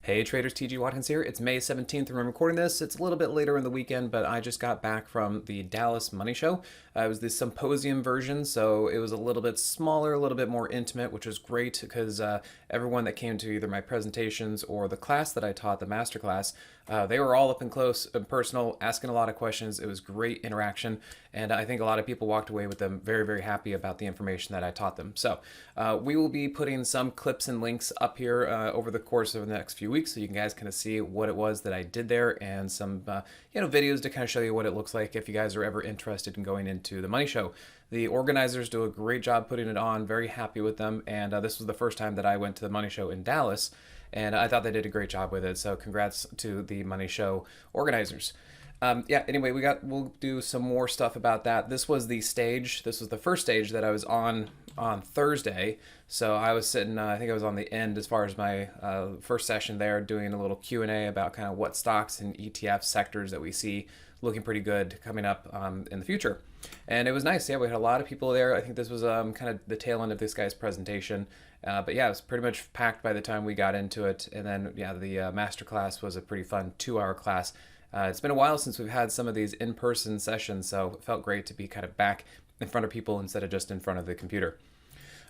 Hey traders, TG Watkins here. It's May 17th and I'm recording this. It's a little bit later in the weekend, but I just got back from the Dallas Money Show. It was the symposium version, so it was a little bit smaller, a little bit more intimate, which was great because everyone that came to either my presentations or the class that I taught, the masterclass, they were all up and close and personal, asking a lot of questions. It was great interaction, and I think a lot of people walked away with them very, very happy about the information that I taught them. So we will be putting some clips and links up here over the course of the next few weeks, so you guys kind of see what it was that I did there, and some videos to kind of show you what it looks like if you guys are ever interested in going into the money show. The organizers do a great job putting it on. Very happy with them, and this was the first time that I went to the money show in Dallas, and I thought they did a great job with it. So congrats to the money show organizers. Anyway, we'll do some more stuff about that. This was the stage. This was the first stage that I was on Thursday. So I was sitting, I think I was on the end as far as my first session there, doing a little Q&A about kind of what stocks and ETF sectors that we see looking pretty good coming up in the future. And it was nice. Yeah, we had a lot of people there. I think this was kind of the tail end of this guy's presentation. But yeah, it was pretty much packed by the time we got into it. And then, yeah, the masterclass was a pretty fun 2-hour class. It's been a while since we've had some of these in-person sessions, so it felt great to be kind of back in front of people instead of just in front of the computer.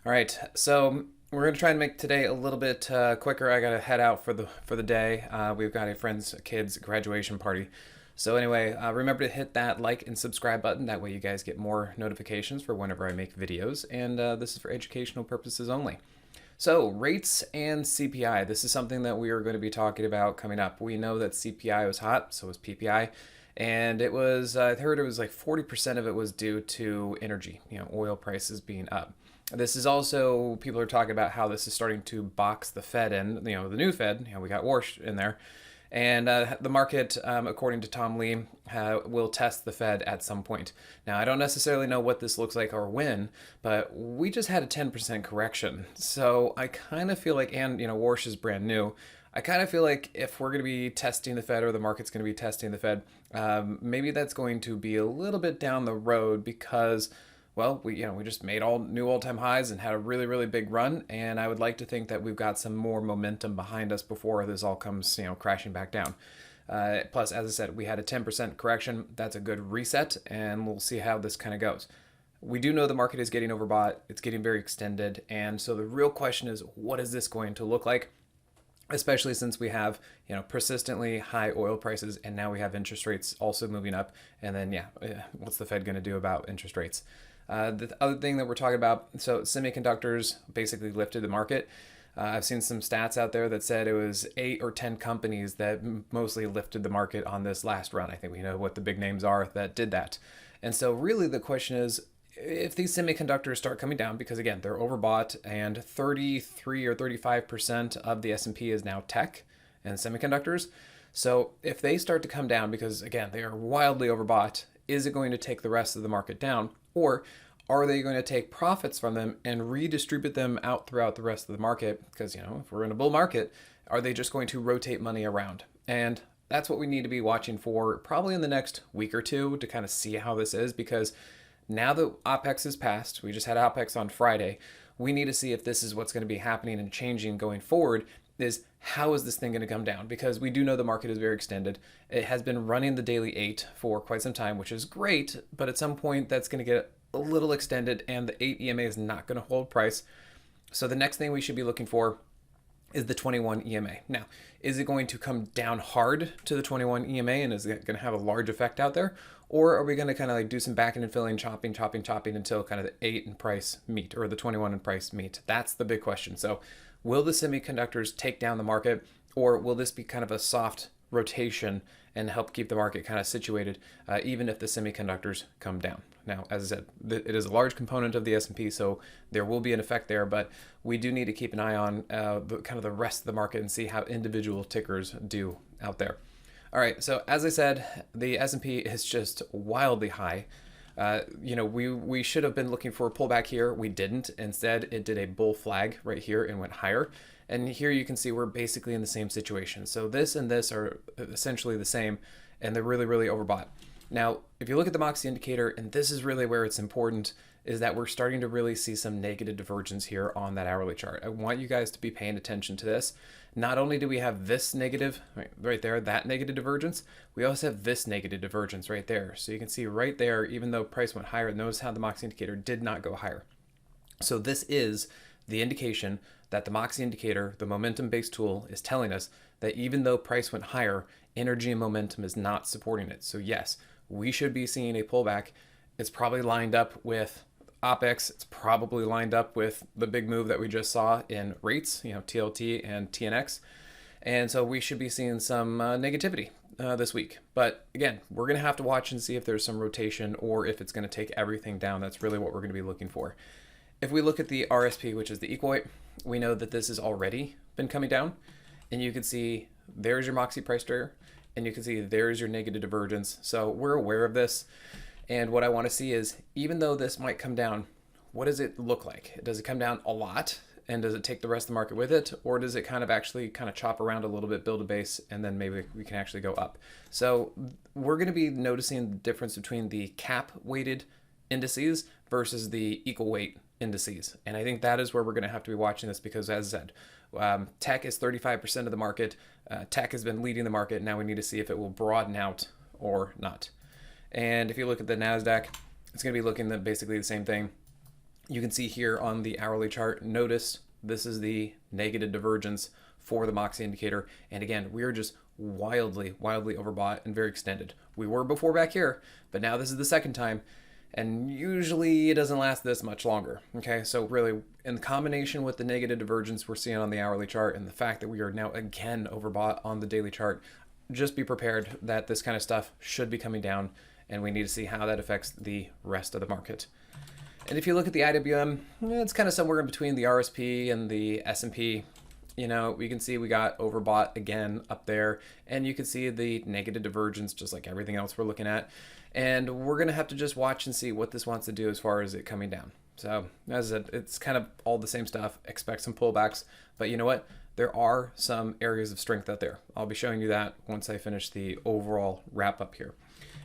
All right, so we're going to try and make today a little bit quicker. I got to head out for the day. We've got a friend's kid's graduation party. So anyway, remember to hit that like and subscribe button. That way you guys get more notifications for whenever I make videos, and this is for educational purposes only. So rates and CPI, this is something that we are going to be talking about coming up. We know that CPI was hot, so was PPI, and it was, I heard it was like 40% of it was due to energy, oil prices being up. This is also, people are talking about how this is starting to box the Fed in, the new Fed, we got Warsh in there. And the market, according to Tom Lee, will test the Fed at some point. Now, I don't necessarily know what this looks like or when, but we just had a 10% correction. So I kind of feel like, and Warsh is brand new, I kind of feel like if we're going to be testing the Fed, or the market's going to be testing the Fed, maybe that's going to be a little bit down the road because, well, we just made all new all-time highs and had a really, really big run, and I would like to think that we've got some more momentum behind us before this all comes, crashing back down. Plus, as I said, we had a 10% correction. That's a good reset, and we'll see how this kind of goes. We do know the market is getting overbought. It's getting very extended, and so the real question is, what is this going to look like? Especially since we have, persistently high oil prices, and now we have interest rates also moving up. And then, what's the Fed going to do about interest rates? The other thing that we're talking about, so semiconductors basically lifted the market. I've seen some stats out there that said it was 8 or 10 companies that mostly lifted the market on this last run. I think we know what the big names are that did that. And so really the question is, if these semiconductors start coming down, because again, they're overbought, and 33 or 35% of the S&P is now tech and semiconductors. So if they start to come down, because again, they are wildly overbought, is it going to take the rest of the market down? Or are they going to take profits from them and redistribute them out throughout the rest of the market? Because, if we're in a bull market, are they just going to rotate money around? And that's what we need to be watching for probably in the next week or two to kind of see how this is, because now that OPEX is passed, we just had OPEX on Friday, we need to see if this is what's going to be happening and changing going forward. Is how is this thing going to come down? Because we do know the market is very extended. It has been running the daily 8 for quite some time, which is great, but at some point that's going to get a little extended, and the 8 EMA is not going to hold price. So the next thing we should be looking for is the 21 EMA. Now, is it going to come down hard to the 21 EMA, and is it going to have a large effect out there? Or are we going to kind of like do some backing and filling, chopping until kind of the 8 in price meet, or the 21 in price meet? That's the big question. So will the semiconductors take down the market, or will this be kind of a soft rotation and help keep the market kind of situated, even if the semiconductors come down? Now, as I said, it is a large component of the S&P, so there will be an effect there, but we do need to keep an eye on the rest of the market and see how individual tickers do out there. All right, so as I said, the S&P is just wildly high. We should have been looking for a pullback here. We didn't. Instead, it did a bull flag right here and went higher. And here you can see we're basically in the same situation. So this and this are essentially the same, and they're really, really overbought. Now, if you look at the Moxie indicator, and this is really where it's important, is that we're starting to really see some negative divergence here on that hourly chart. I want you guys to be paying attention to this. Not only do we have this negative right there, that negative divergence, we also have this negative divergence right there. So you can see right there, even though price went higher, notice how the Moxie indicator did not go higher. So this is the indication that the Moxie indicator, the momentum-based tool, is telling us that even though price went higher, energy and momentum is not supporting it. So yes, we should be seeing a pullback. It's probably lined up with OPEX. It's probably lined up with the big move that we just saw in rates, TLT and TNX. And so we should be seeing some negativity this week. But again, we're going to have to watch and see if there's some rotation or if it's going to take everything down. That's really what we're going to be looking for. If we look at the RSP, which is the equal weight, we know that this has already been coming down. And you can see there's your Moxie price trigger, and you can see there's your negative divergence. So we're aware of this. And what I want to see is, even though this might come down, what does it look like? Does it come down a lot? And does it take the rest of the market with it? Or does it kind of chop around a little bit, build a base, and then maybe we can actually go up? So we're going to be noticing the difference between the cap weighted indices versus the equal weight indices. And I think that is where we're going to have to be watching this, because as I said, tech is 35% of the market. Tech has been leading the market. Now we need to see if it will broaden out or not. And if you look at the NASDAQ, it's going to be looking at basically the same thing. You can see here on the hourly chart, notice this is the negative divergence for the Moxie indicator. And again, we are just wildly overbought and very extended. We were before back here, but now this is the second time. And usually it doesn't last this much longer. Okay, so really in combination with the negative divergence we're seeing on the hourly chart and the fact that we are now again overbought on the daily chart, just be prepared that this kind of stuff should be coming down, and we need to see how that affects the rest of the market. And if you look at the IWM, it's kind of somewhere in between the RSP and the S&P. We can see we got overbought again up there, and you can see the negative divergence just like everything else we're looking at. And we're going to have to just watch and see what this wants to do as far as it coming down. So as I said, it's kind of all the same stuff. Expect some pullbacks, but you know what? There are some areas of strength out there. I'll be showing you that once I finish the overall wrap up here.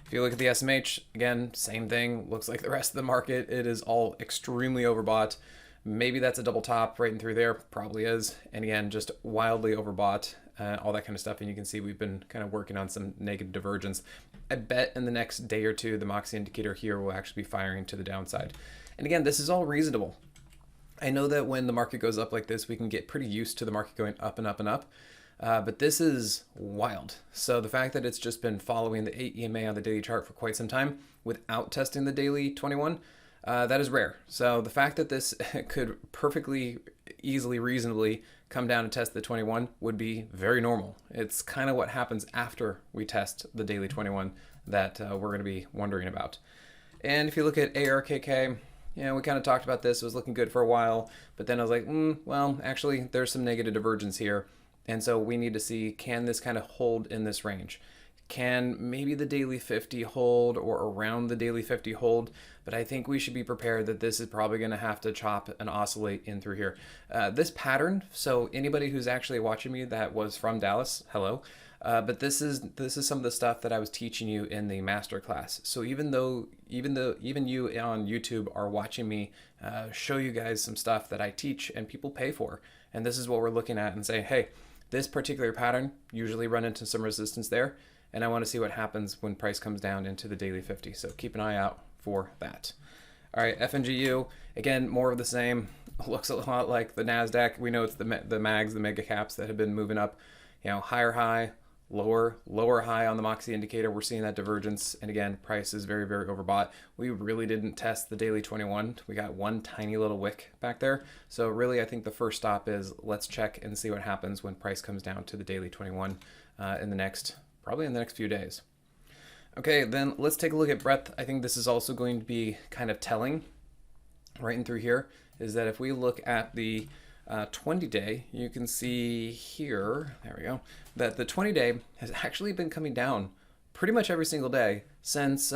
If you look at the SMH, again, same thing. Looks like the rest of the market. It is all extremely overbought. Maybe that's a double top right in through there. Probably is. And again, just wildly overbought, all that kind of stuff. And you can see we've been kind of working on some negative divergence. I bet in the next day or two, the Moxie indicator here will actually be firing to the downside. And again, this is all reasonable. I know that when the market goes up like this, we can get pretty used to the market going up and up and up. But this is wild. So the fact that it's just been following the 8 EMA on the daily chart for quite some time without testing the daily 21, that is rare. So the fact that this could perfectly easily, reasonably come down and test the 21 would be very normal. It's kind of what happens after we test the daily 21 that we're going to be wondering about. And if you look at ARKK, we kind of talked about this. It was looking good for a while, but then I was like, well, actually, there's some negative divergence here. And so we need to see, can this kind of hold in this range? Can maybe the daily 50 hold or around the daily 50 hold? But I think we should be prepared that this is probably going to have to chop and oscillate in through here. This pattern, so anybody who's actually watching me that was from Dallas, hello. But this is some of the stuff that I was teaching you in the master class. So even you on YouTube are watching me show you guys some stuff that I teach and people pay for, and this is what we're looking at and say, hey, this particular pattern usually run into some resistance there, and I want to see what happens when price comes down into the daily 50. So keep an eye out for that. All right, FNGU, again, more of the same. Looks a lot like the NASDAQ. We know it's the mags, the mega caps that have been moving up, higher high, lower high on the Moxie indicator. We're seeing that divergence. And again, price is very, very overbought. We really didn't test the daily 21. We got one tiny little wick back there. So really, I think the first stop is let's check and see what happens when price comes down to the daily 21 probably in the next few days. Okay, then let's take a look at breadth. I think this is also going to be kind of telling right in through here, is that if we look at the 20-day, you can see here, there we go, that the 20-day has actually been coming down pretty much every single day since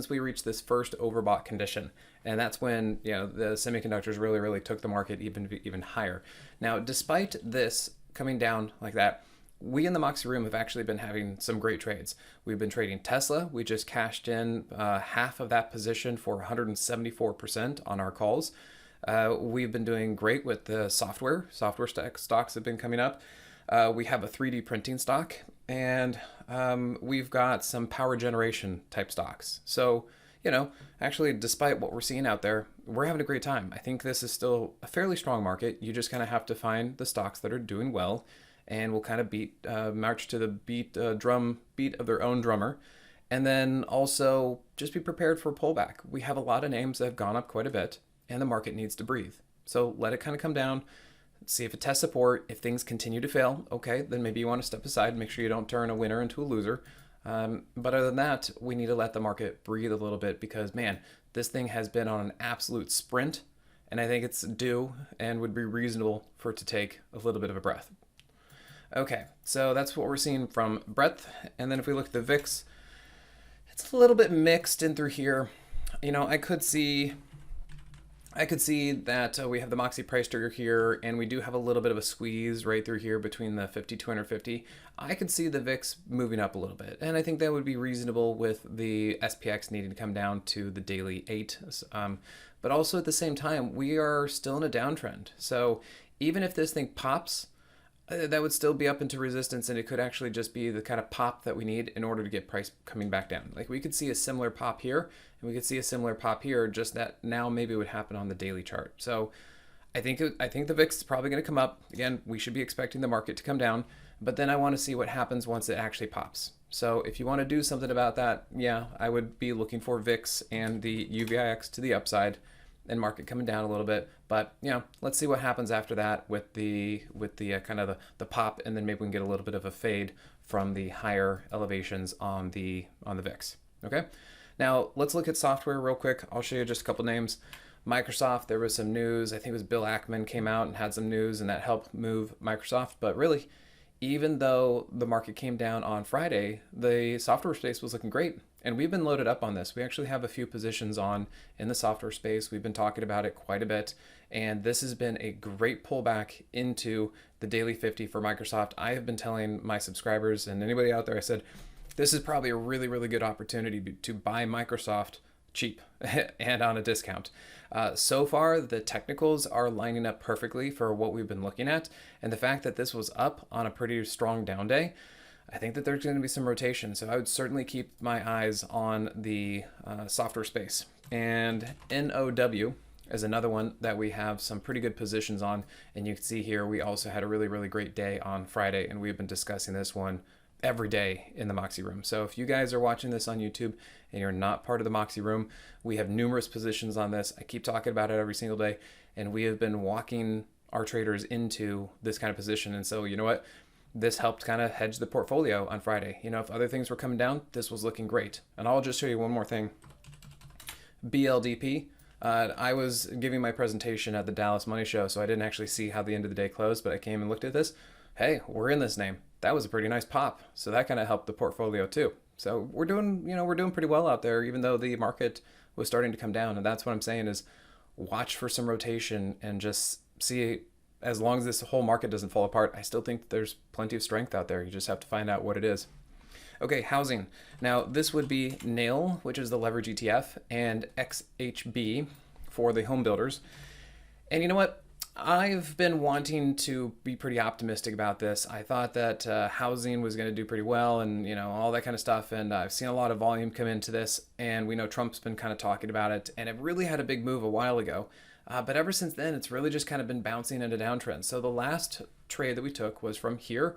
we reached this first overbought condition. And that's when the semiconductors really took the market even higher. Now, despite this coming down like that, we in the Moxie room have actually been having some great trades. We've been trading Tesla. We just cashed in half of that position for 174% on our calls. We've been doing great with the software. Software stocks have been coming up. We have a 3D printing stock, and we've got some power generation type stocks. So, actually, despite what we're seeing out there, we're having a great time. I think this is still a fairly strong market. You just kind of have to find the stocks that are doing well, and will kind of march to the beat of their own drummer. And then also just be prepared for a pullback. We have a lot of names that have gone up quite a bit, and the market needs to breathe. So let it kind of come down, see if it tests support. If things continue to fail, okay, then maybe you want to step aside, make sure you don't turn a winner into a loser. But other than that, we need to let the market breathe a little bit, because, man, this thing has been on an absolute sprint, and I think it's due and would be reasonable for it to take a little bit of a breath. Okay, so that's what we're seeing from breadth. And then if we look at the VIX, it's a little bit mixed in through here. I could see that we have the Moxie price trigger here, and we do have a little bit of a squeeze right through here between the 50 250. I could see the VIX moving up a little bit, and I think that would be reasonable with the SPX needing to come down to the daily 8. But also at the same time, we are still in a downtrend. So even if this thing pops, that would still be up into resistance, and it could actually just be the kind of pop that we need in order to get price coming back down. Like, we could see a similar pop here, and we could see a similar pop here, just that now maybe it would happen on the daily chart. So I think the VIX is probably going to come up. Again, we should be expecting the market to come down, but then I want to see what happens once it actually pops. So if you want to do something about that, yeah, I would be looking for VIX and the UVIX to the upside, and market coming down a little bit. But let's see what happens after that with the kind of the pop, and then maybe we can get a little bit of a fade from the higher elevations on the VIX. Okay, now let's look at software real quick. I'll show you just a couple names. Microsoft, there was some news. I think it was Bill Ackman came out and had some news, and that helped move Microsoft. But really, even though the market came down on Friday, the software space was looking great. And we've been loaded up on this. We actually have a few positions on in the software space. We've been talking about it quite a bit. And this has been a great pullback into the daily 50 for Microsoft. I have been telling my subscribers and anybody out there, I said, this is probably a really, really good opportunity to buy Microsoft cheap and on a discount. So far, the technicals are lining up perfectly for what we've been looking at. And the fact that this was up on a pretty strong down day, I think that there's going to be some rotation. So I would certainly keep my eyes on the software space. And NOW is another one that we have some pretty good positions on. And you can see here, we also had a really, really great day on Friday. And we've been discussing this one every day in the Moxie room. So if you guys are watching this on YouTube and you're not part of the Moxie room, we have numerous positions on this. I keep talking about it every single day. And we have been walking our traders into this kind of position. And so, you know what? This helped kind of hedge the portfolio on Friday. If other things were coming down, this was looking great. And I'll just show you one more thing. BLDP. I was giving my presentation at the Dallas Money Show, so I didn't actually see how the end of the day closed, but I came and looked at this. Hey, we're in this name. That was a pretty nice pop. So that kind of helped the portfolio too. So we're doing pretty well out there, even though the market was starting to come down. And that's what I'm saying is watch for some rotation and just see. As long as this whole market doesn't fall apart, I still think there's plenty of strength out there. You just have to find out what it is. Okay, housing. Now, this would be NAIL, which is the leverage ETF, and XHB for the home builders. And you know what? I've been wanting to be pretty optimistic about this. I thought that housing was going to do pretty well and, all that kind of stuff. And I've seen a lot of volume come into this. And we know Trump's been kind of talking about it. And it really had a big move a while ago. But ever since then, it's really just kind of been bouncing into downtrend. So the last trade that we took was from here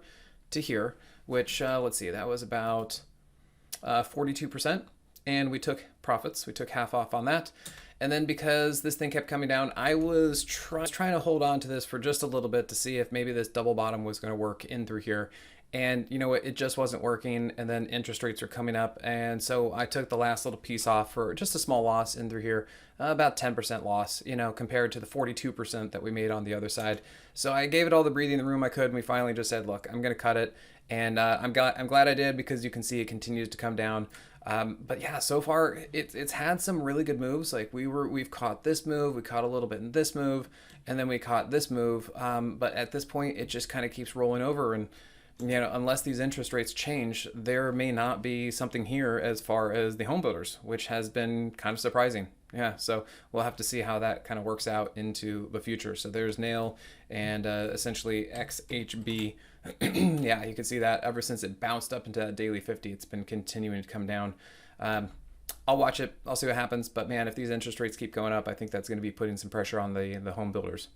to here, which, let's see, that was about 42%. And we took profits. We took half off on that. And then because this thing kept coming down, I was trying to hold on to this for just a little bit to see if maybe this double bottom was going to work in through here. And you know what, it just wasn't working. And then interest rates are coming up. And so I took the last little piece off for just a small loss in through here, about 10% loss, compared to the 42% that we made on the other side. So I gave it all the breathing room I could. And we finally just said, look, I'm going to cut it. And I'm glad I did, because you can see it continues to come down. But yeah, so far it's had some really good moves. Like we've caught this move, we caught a little bit in this move, and then we caught this move. But at this point, it just kind of keeps rolling over. And Unless these interest rates change, there may not be something here as far as the home builders, which has been kind of surprising. Yeah, so we'll have to see how that kind of works out into the future. So there's nail and essentially XHB. Yeah, you can see that ever since it bounced up into that daily 50, it's been continuing to come down. I'll watch it. I'll see what happens. But man, if these interest rates keep going up, I think that's going to be putting some pressure on the home builders.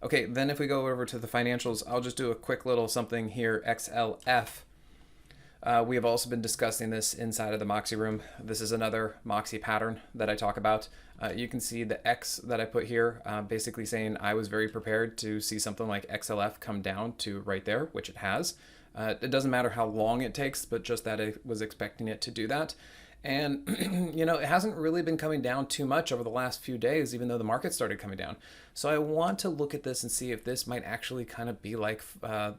Okay, then if we go over to the financials, I'll just do a quick little something here, XLF. We have also been discussing this inside of the Moxie room. This is another Moxie pattern that I talk about. You can see the X that I put here, basically saying I was very prepared to see something like XLF come down to right there, which it has. It doesn't matter how long it takes, but just that I was expecting it to do that. And, it hasn't really been coming down too much over the last few days, even though the market started coming down. So I want to look at this and see if this might actually kind of be like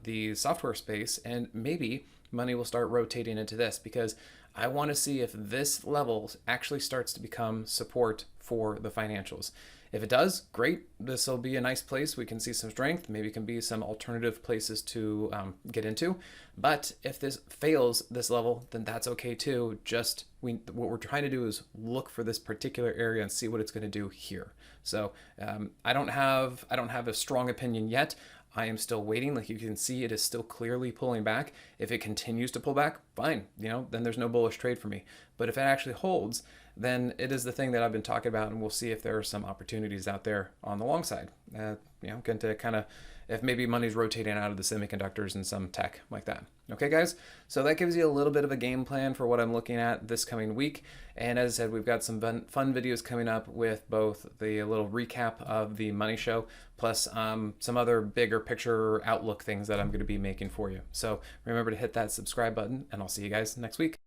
the software space, and maybe money will start rotating into this, because I want to see if this level actually starts to become support for the financials. If it does, great. This will be a nice place. We can see some strength. Maybe it can be some alternative places to get into. But if this fails this level, then that's okay too. What we're trying to do is look for this particular area and see what it's going to do here. So I don't have a strong opinion yet. I am still waiting. Like you can see, it is still clearly pulling back. If it continues to pull back, fine. Then there's no bullish trade for me. But if it actually holds, then it is the thing that I've been talking about, and we'll see if there are some opportunities out there on the long side. Going to kind of, if maybe money's rotating out of the semiconductors and some tech like that. Okay, guys? So that gives you a little bit of a game plan for what I'm looking at this coming week. And as I said, we've got some fun videos coming up with both the little recap of the money show, plus some other bigger picture outlook things that I'm going to be making for you. So remember to hit that subscribe button, and I'll see you guys next week.